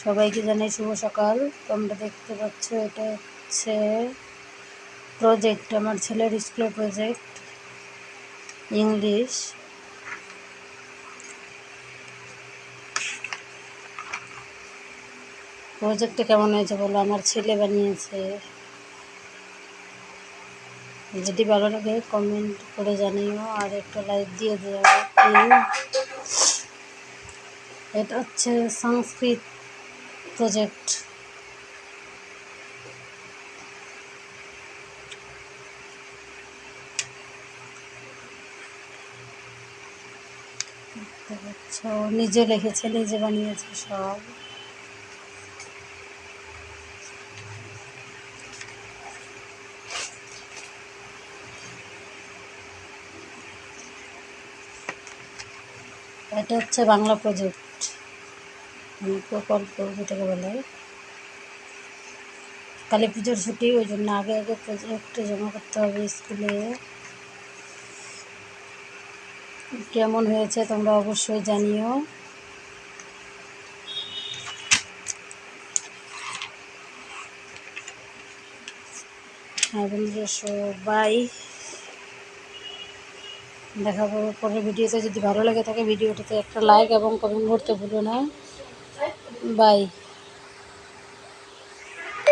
সবাইকে জানাই শুভ সকাল। তোমরা দেখতে পাচ্ছ এটা হচ্ছে প্রজেক্ট, আমার ছেলের স্কুলের প্রজেক্ট ইংলিশ। প্রজেক্টটা কেমন হয়েছে বলো, আমার ছেলে বানিয়েছে। যদি ভালো লাগে কমেন্ট করে জানিও আর একটা লাইক দিয়ে দিও। এটা হচ্ছে সংস্কৃত প্রজেক্ট। ও নিজে লিখেছে, নিজে বানিয়েছে সব। এটা হচ্ছে বাংলা প্রজেক্ট, প্রকল্প যেটাকে বলে। কালী পুজোর ছুটি, ওই জন্য আগে আগে প্রজেক্ট জমা করতে হবে স্কুলে। কেমন হয়েছে তোমরা অবশ্যই জানিও। আর বন্ধুরা সবাই দেখা করবো পরের ভিডিওতে। যদি ভালো লাগে থাকে ভিডিওটাতে একটা লাইক এবং কমেন্ট করতে ভুলো না। বাই।